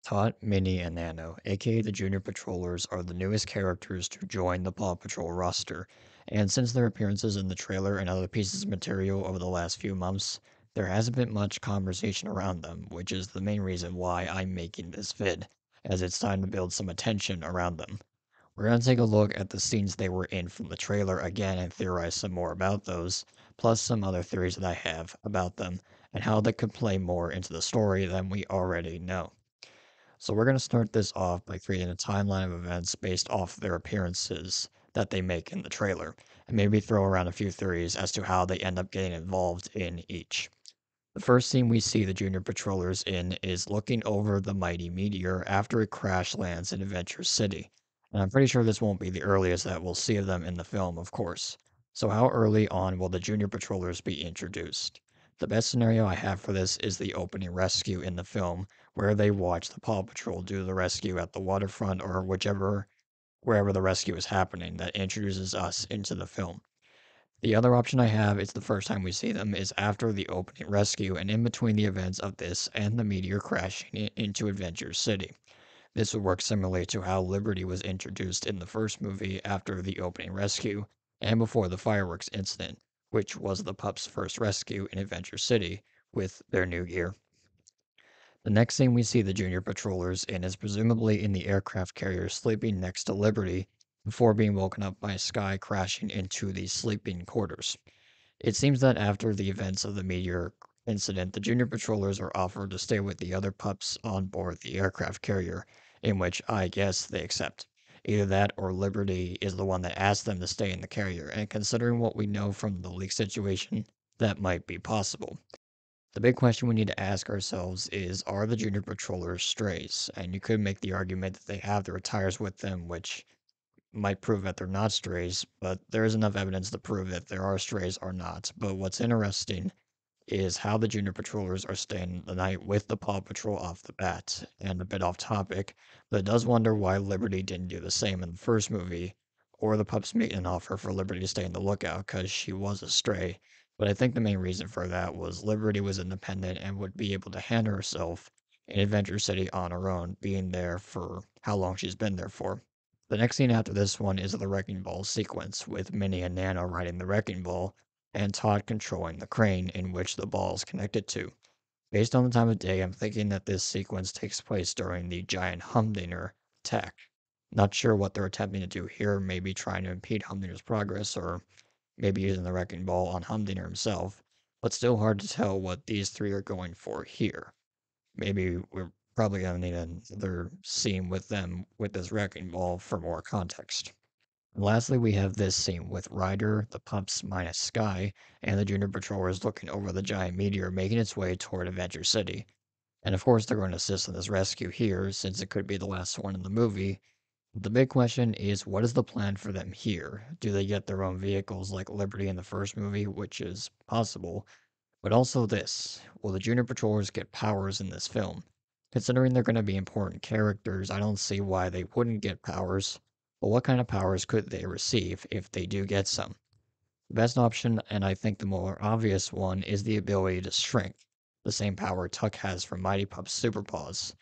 Tot, Minnie, and Nano, aka the Junior Patrollers, are the newest characters to join the Paw Patrol roster, and since their appearances in the trailer and other pieces of material over the last few months, there hasn't been much conversation around them, which is the main reason why I'm making this vid, as it's time to build some attention around them. We're going to take a look at the scenes they were in from the trailer again and theorize some more about those, plus some other theories that I have about them, and how they could play more into the story than we already know. So we're going to start this off by creating a timeline of events based off their appearances that they make in the trailer, and maybe throw around a few theories as to how they end up getting involved in each. The first scene we see the Junior Patrollers in is looking over the mighty meteor after it crash lands in Adventure City. And I'm pretty sure this won't be the earliest that we'll see of them in the film, of course. So how early on will the Junior Patrollers be introduced? The best scenario I have for this is the opening rescue in the film, where they watch the Paw Patrol do the rescue at the waterfront or wherever the rescue is happening that introduces us into the film. The other option I have is the first time we see them is after the opening rescue and in between the events of this and the meteor crashing into Adventure City. This would work similarly to how Liberty was introduced in the first movie after the opening rescue and before the fireworks incident, which was the pup's first rescue in Adventure City with their new gear. The next scene we see the Junior Patrollers in is presumably in the aircraft carrier sleeping next to Liberty before being woken up by Sky crashing into the sleeping quarters. It seems that after the events of the meteor incident, the Junior Patrollers are offered to stay with the other pups on board the aircraft carrier, in which I guess they accept. Either that or Liberty is the one that asked them to stay in the carrier, and considering what we know from the leak situation, that might be possible. The big question we need to ask ourselves is, are the Junior Patrollers strays? And you could make the argument that they have their tires with them, which might prove that they're not strays, but there is enough evidence to prove that there are strays or not. But what's interesting is how the Junior Patrollers are staying the night with the Paw Patrol off the bat. And a bit off topic, but it does wonder why Liberty didn't do the same in the first movie, or the pups made an offer for Liberty to stay in the lookout because she was a stray. But I think the main reason for that was Liberty was independent and would be able to handle herself in Adventure City on her own, being there for how long she's been there for. The next scene after this one is the Wrecking Ball sequence, with Minnie and Nano riding the Wrecking Ball, and Todd controlling the crane in which the ball is connected to. Based on the time of day, I'm thinking that this sequence takes place during the giant Humdinger attack. Not sure what they're attempting to do here, maybe trying to impede Humdinger's progress, or maybe using the Wrecking Ball on Humdinger himself, but still hard to tell what these three are going for here. Maybe we're probably gonna need another scene with them with this Wrecking Ball for more context. And lastly, we have this scene with Ryder, the pups minus Sky, and the Junior Patrollers looking over the giant meteor making its way toward Adventure City. And of course, they're going to assist in this rescue here, since it could be the last one in the movie. The big question is, what is the plan for them here? Do they get their own vehicles like Liberty in the first movie, which is possible? But also this, will the Junior Patrollers get powers in this film? Considering they're going to be important characters, I don't see why they wouldn't get powers, but what kind of powers could they receive if they do get some? The best option, and I think the more obvious one, is the ability to shrink, the same power Tuck has from Mighty Pup's Super Paws.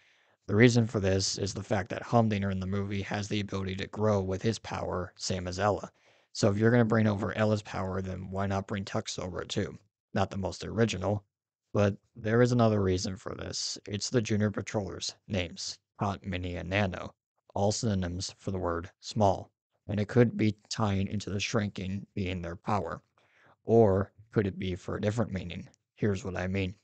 The reason for this is the fact that Humdinger in the movie has the ability to grow with his power, same as Ella. So if you're going to bring over Ella's power, then why not bring Tuck's over too? Not the most original, but there is another reason for this. It's the Junior Patrollers' names, Tot, Minnie, and Nano, all synonyms for the word small. And it could be tying into the shrinking being their power. Or could it be for a different meaning? Here's what I mean.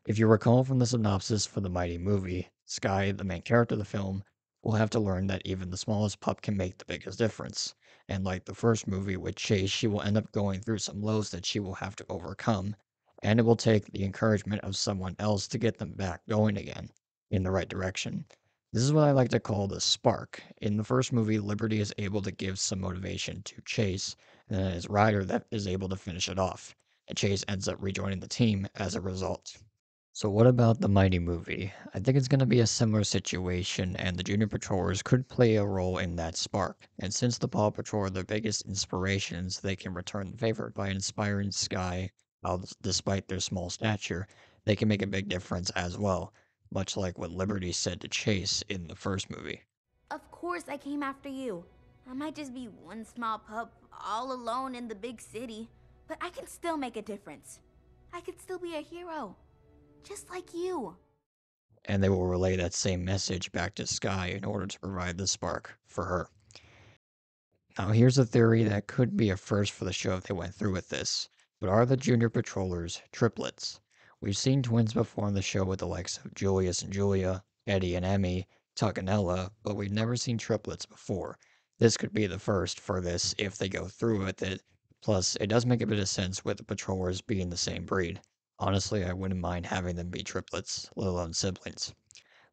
If you recall from the synopsis for the Mighty movie, Sky, the main character of the film, will have to learn that even the smallest pup can make the biggest difference. And like the first movie with Chase, she will end up going through some lows that she will have to overcome, and it will take the encouragement of someone else to get them back going again in the right direction. This is what I like to call the spark. In the first movie, Liberty is able to give some motivation to Chase, and then it's Ryder that is able to finish it off, and Chase ends up rejoining the team as a result. So what about the Mighty movie? I think it's going to be a similar situation, and the Junior Patrollers could play a role in that spark. And since the Paw Patrol are the biggest inspirations, they can return the favor by inspiring Sky, despite their small stature, they can make a big difference as well. much like what Liberty said to Chase in the first movie. Of course I came after you. I might just be one small pup all alone in the big city, but I can still make a difference. I could still be a hero, just like you. And they will relay that same message back to Sky in order to provide the spark for her. Now, here's a theory that could be a first for the show if they went through with this. But are the Junior Patrollers triplets? We've seen twins before on the show with the likes of Julius and Julia, Eddie and Emmy, Tuck and Ella, but we've never seen triplets before. This could be the first for this if they go through with it. Plus, it does make a bit of sense with the Patrollers being the same breed. Honestly, I wouldn't mind having them be triplets, let alone siblings.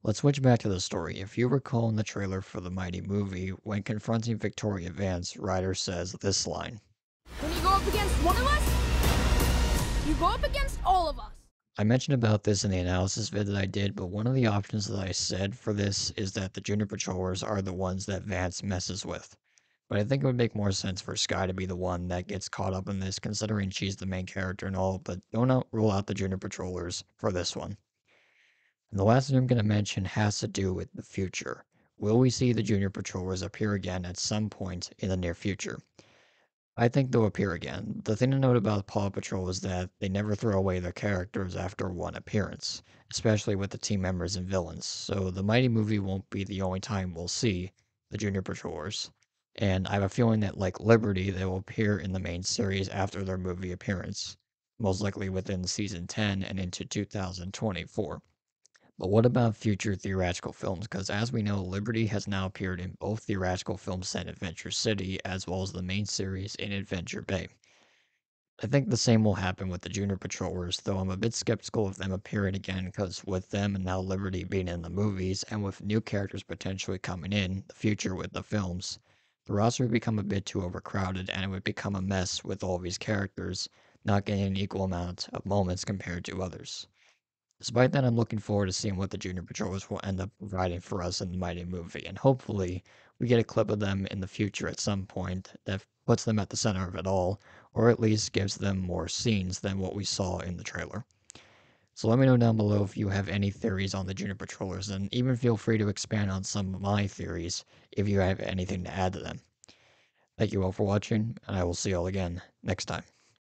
Let's switch back to the story. If you recall in the trailer for the Mighty movie, when confronting Victoria Vance, Ryder says this line. When you go up against one of us, you go up against all of us. I mentioned about this in the analysis vid that I did, but one of the options that I said for this is that the Junior Patrollers are the ones that Vance messes with. But I think it would make more sense for Sky to be the one that gets caught up in this, considering she's the main character and all, but don't rule out the Junior Patrollers for this one. And the last thing I'm going to mention has to do with the future. Will we see the Junior Patrollers appear again at some point in the near future? I think they'll appear again. The thing to note about Paw Patrol is that they never throw away their characters after one appearance, especially with the team members and villains, so the Mighty movie won't be the only time we'll see the Junior Patrollers. And I have a feeling that, like Liberty, they will appear in the main series after their movie appearance, most likely within season 10 and into 2024. But what about future theatrical films? Because as we know, Liberty has now appeared in both theatrical films set in Adventure City, as well as the main series in Adventure Bay. I think the same will happen with the Junior Patrollers, though I'm a bit skeptical of them appearing again, because with them and now Liberty being in the movies, and with new characters potentially coming in the future with the films, the roster would become a bit too overcrowded, and it would become a mess with all these characters not getting an equal amount of moments compared to others. Despite that, I'm looking forward to seeing what the Junior Patrollers will end up providing for us in the Mighty movie, and hopefully we get a clip of them in the future at some point that puts them at the center of it all, or at least gives them more scenes than what we saw in the trailer. So let me know down below if you have any theories on the Junior Patrollers, and even feel free to expand on some of my theories if you have anything to add to them. Thank you all for watching, and I will see you all again next time.